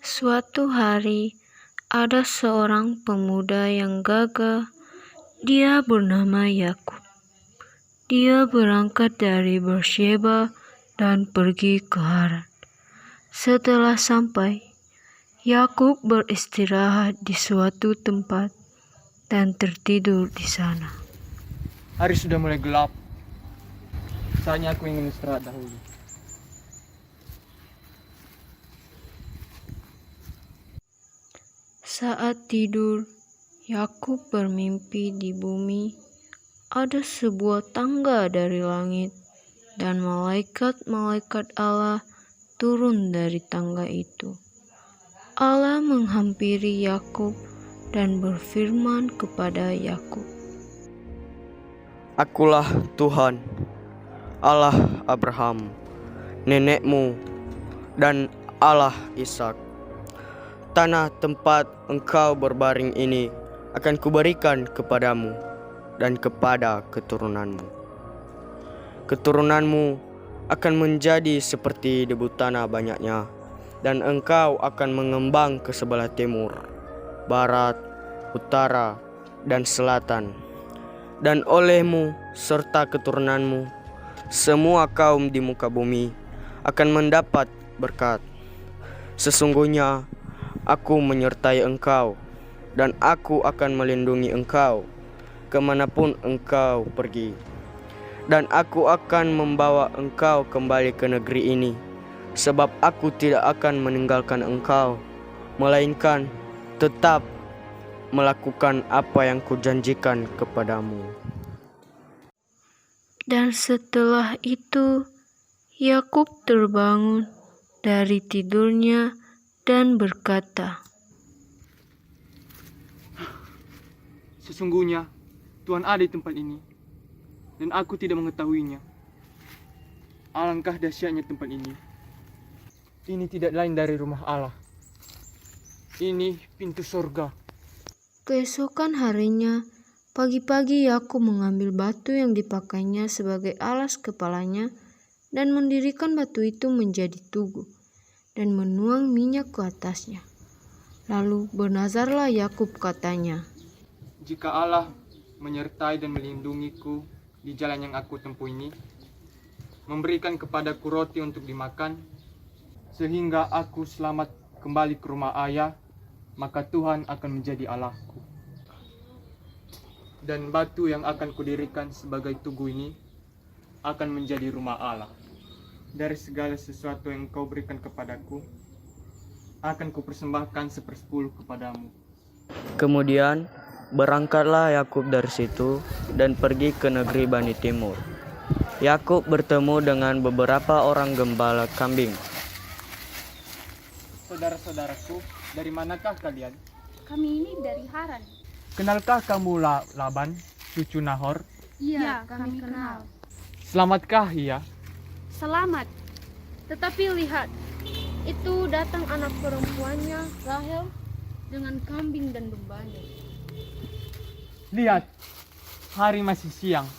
Suatu hari, ada seorang pemuda yang gagah. Dia bernama Yakub. Dia berangkat dari Beersheba dan pergi ke Haran. Setelah sampai, Yakub beristirahat di suatu tempat dan tertidur di sana. Hari sudah mulai gelap. Saatnya aku ingin istirahat dahulu. Saat tidur, Yakub bermimpi di bumi ada sebuah tangga dari langit dan malaikat-malaikat Allah turun dari tangga itu. Allah menghampiri Yakub dan berfirman kepada Yakub, "Akulah Tuhan, Allah Abraham, nenekmu, dan Allah Ishak. Tanah tempat engkau berbaring ini akan kuberikan kepadamu dan kepada keturunanmu. Keturunanmu akan menjadi seperti debu tanah banyaknya, dan engkau akan mengembang ke sebelah timur, barat, utara, dan selatan. Dan olehmu serta keturunanmu, semua kaum di muka bumi akan mendapat berkat. Sesungguhnya aku menyertai engkau, dan aku akan melindungi engkau kemanapun engkau pergi. Dan aku akan membawa engkau kembali ke negeri ini, sebab aku tidak akan meninggalkan engkau, melainkan tetap melakukan apa yang kujanjikan kepadamu." dan setelah itu Yakub terbangun dari tidurnya dan berkata, Sesungguhnya Tuhan ada di tempat ini, dan aku tidak mengetahuinya. Alangkah dahsyatnya tempat ini. Ini tidak lain dari rumah Allah. Ini pintu surga. Keesokan harinya, pagi-pagi Yakub mengambil batu yang dipakainya sebagai alas kepalanya dan mendirikan batu itu menjadi tugu dan menuang minyak ke atasnya. Lalu bernazarlah Yakub, katanya, Jika Allah menyertai dan melindungiku di jalan yang aku tempuh ini, memberikan kepadaku roti untuk dimakan, sehingga aku selamat kembali ke rumah ayah, maka Tuhan akan menjadi Allahku. Dan batu yang akan kudirikan sebagai tugu ini akan menjadi rumah Allah. Dari segala sesuatu yang kau berikan kepadaku, akan kupersembahkan 1/10 kepadamu. Kemudian berangkatlah Yakub dari situ dan pergi ke negeri Bani Timur. Yakub bertemu dengan beberapa orang gembala kambing. Saudara-saudaraku, dari manakah kalian? Kami ini dari Haran. Kenalkah kamu Laban, cucu Nahor? Iya, kami kenal. Selamatkah ia? Selamat. Tetapi lihat, itu datang anak perempuannya, Rahel, dengan kambing dan dombanya. Lihat, hari masih siang.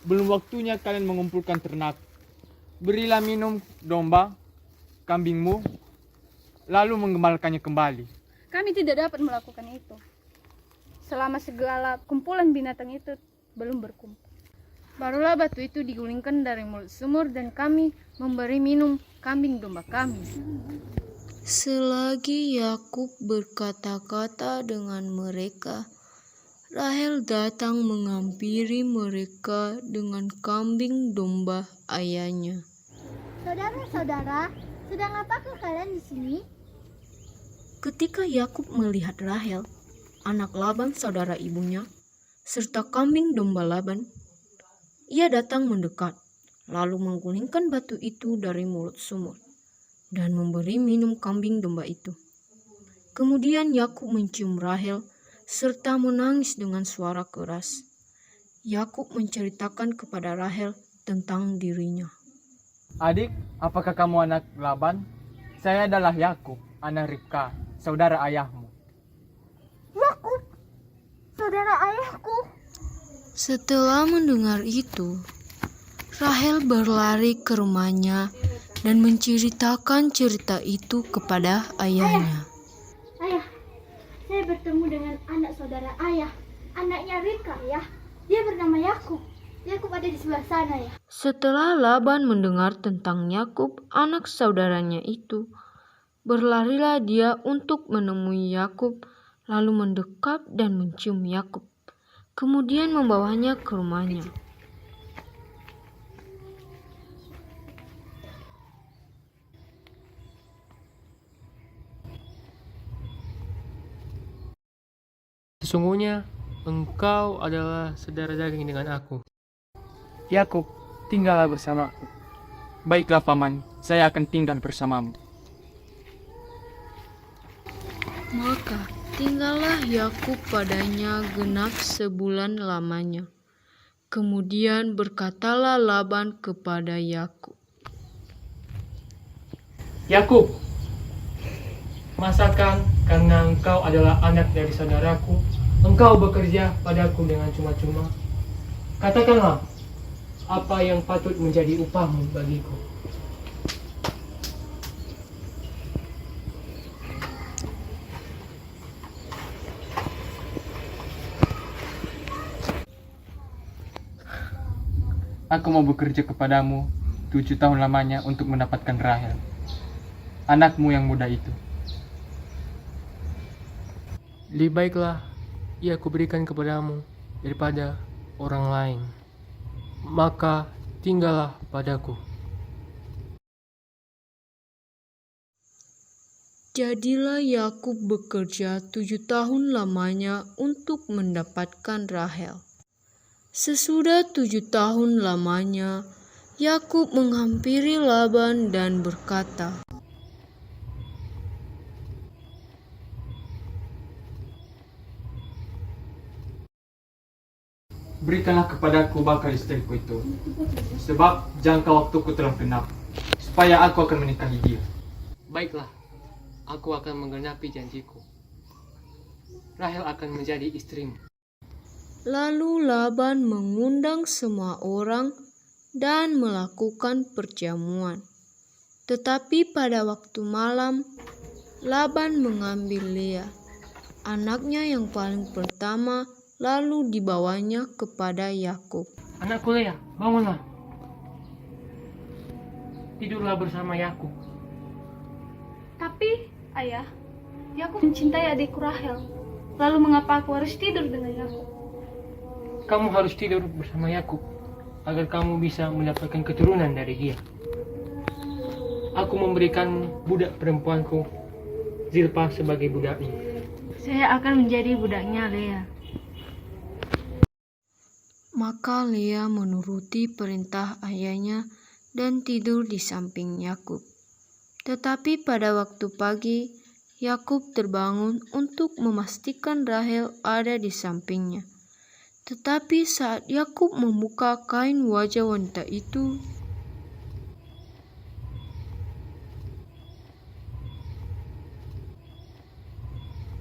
Belum waktunya kalian mengumpulkan ternak. Berilah minum domba, kambingmu, lalu menggembalkannya kembali. Kami tidak dapat melakukan itu selama segala kumpulan binatang itu belum berkumpul. Barulah batu itu digulingkan dari mulut sumur dan kami memberi minum kambing domba kami. Selagi Yakub berkata-kata dengan mereka, Rahel datang menghampiri mereka dengan kambing domba ayahnya. Saudara-saudara, sedang apakah kalian di sini? Ketika Yakub melihat Rahel, anak Laban saudara ibunya, serta kambing domba Laban, ia datang mendekat, lalu menggulingkan batu itu dari mulut sumur dan memberi minum kambing domba itu. Kemudian Yakub mencium Rahel serta menangis dengan suara keras. Yakub menceritakan kepada Rahel tentang dirinya. Adik, apakah kamu anak Laban? Saya adalah Yakub, anak Ribka, saudara ayahmu. Yakub, saudara ayahku. Setelah mendengar itu, Rahel berlari ke rumahnya dan menceritakan cerita itu kepada ayahnya. Ayah, saya bertemu dengan anak saudara ayah, anaknya Ribka ya. Dia bernama Yakub. Yakub ada di sebelah sana ya. Setelah Laban mendengar tentang Yakub, anak saudaranya itu, berlarilah dia untuk menemui Yakub, lalu mendekat dan mencium Yakub, kemudian membawanya ke rumahnya. Sesungguhnya engkau adalah saudara daging dengan aku. Yakub, tinggallah bersamaku. Baiklah paman, saya akan tinggal bersamamu. Maka tinggallah Yakub padanya genap sebulan lamanya. Kemudian berkatalah Laban kepada Yakub, Yakub, masakan karena engkau adalah anak dari saudaraku, engkau bekerja padaku dengan cuma-cuma. Katakanlah, apa yang patut menjadi upahmu bagiku? Aku mau bekerja kepadamu 7 tahun lamanya untuk mendapatkan Rahel, anakmu yang muda itu. Lebih baiklah ia kuberikan kepadamu daripada orang lain. Maka tinggallah padaku. jadilah Yakub bekerja 7 tahun lamanya untuk mendapatkan Rahel. Sesudah 7 tahun lamanya, Yakub menghampiri Laban dan berkata, Berikanlah kepadaku bakal istriku itu, sebab jangka waktuku telah genap, supaya aku akan menikahi dia. Baiklah, aku akan menggenapi janjiku. Rahel akan menjadi istrimu. Lalu Laban mengundang semua orang dan melakukan perjamuan. Tetapi pada waktu malam, Laban mengambil Lea, anaknya yang paling pertama, lalu dibawanya kepada Yakub. Anakku Lea, bangunlah. Tidurlah bersama Yakub. Tapi, ayah, Yakub mencintai adikku Rahel. Lalu mengapa aku harus tidur dengan Yakub? Kamu harus tidur bersama Yakub agar kamu bisa mendapatkan keturunan dari dia. Aku memberikan budak perempuanku, Zilpa, sebagai budaknya. Saya akan menjadi budaknya Lea. Maka Lea menuruti perintah ayahnya dan tidur di samping Yakub. Tetapi pada waktu pagi, Yakub terbangun untuk memastikan Rahel ada di sampingnya. Tetapi saat Yakub membuka kain wajah wanita itu,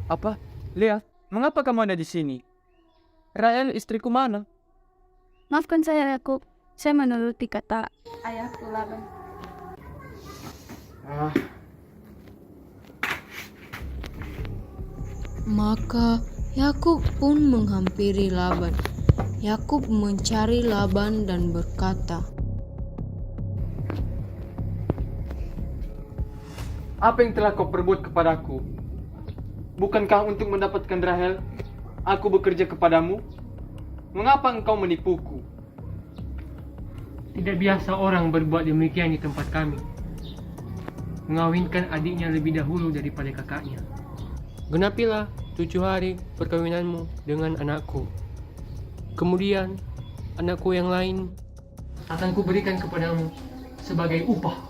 Apa? Lea, mengapa kamu ada di sini? Rahel istriku mana? Maafkan saya Yakub, saya menuruti kata ayahku Laban. maka Yakub pun menghampiri Laban. Yakub mencari Laban dan berkata, Apa yang telah kau perbuat kepadaku? Bukankah untuk mendapatkan Rahel, aku bekerja kepadamu? Mengapa engkau menipuku? Tidak biasa orang berbuat demikian di tempat kami. Mengawinkan adiknya lebih dahulu daripada kakaknya. Genapilah 7 hari perkawinanmu dengan anakku. Kemudian anakku yang lain akan kuberikan kepadamu sebagai upah,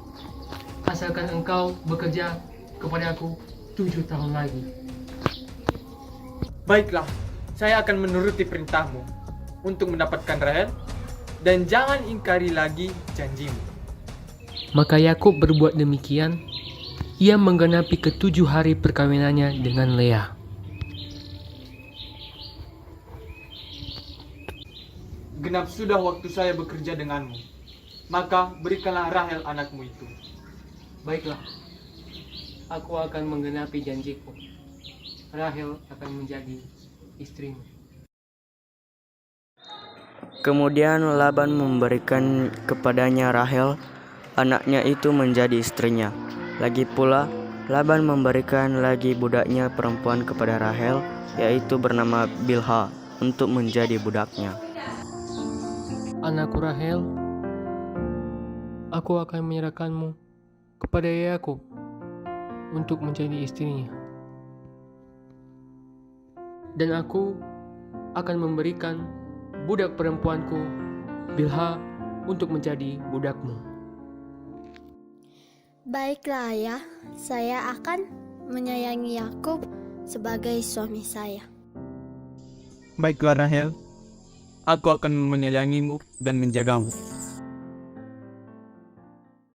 asalkan engkau bekerja kepadaku 7 tahun lagi. Baiklah, saya akan menuruti perintahmu untuk mendapatkan Rahel, dan jangan ingkari lagi janjimu. Maka Yakub berbuat demikian. Ia menggenapi ke-7 hari perkawinannya dengan Lea. Genap sudah waktu saya bekerja denganmu, maka berikanlah Rahel anakmu itu. Baiklah, aku akan menggenapi janjiku. Rahel akan menjadi istrimu. Kemudian Laban memberikan kepadanya Rahel, anaknya itu menjadi istrinya. Lagi pula, Laban memberikan lagi budaknya perempuan kepada Rahel, yaitu bernama Bilha, untuk menjadi budaknya. Anakku Rahel, aku akan menyerahkanmu kepada Yakub untuk menjadi istrinya. Dan aku akan memberikan budak perempuanku Bilha untuk menjadi budakmu. Baiklah ayah, saya akan menyayangi Yakub sebagai suami saya. Baiklah Rahel, aku akan menyayangimu dan menjagamu.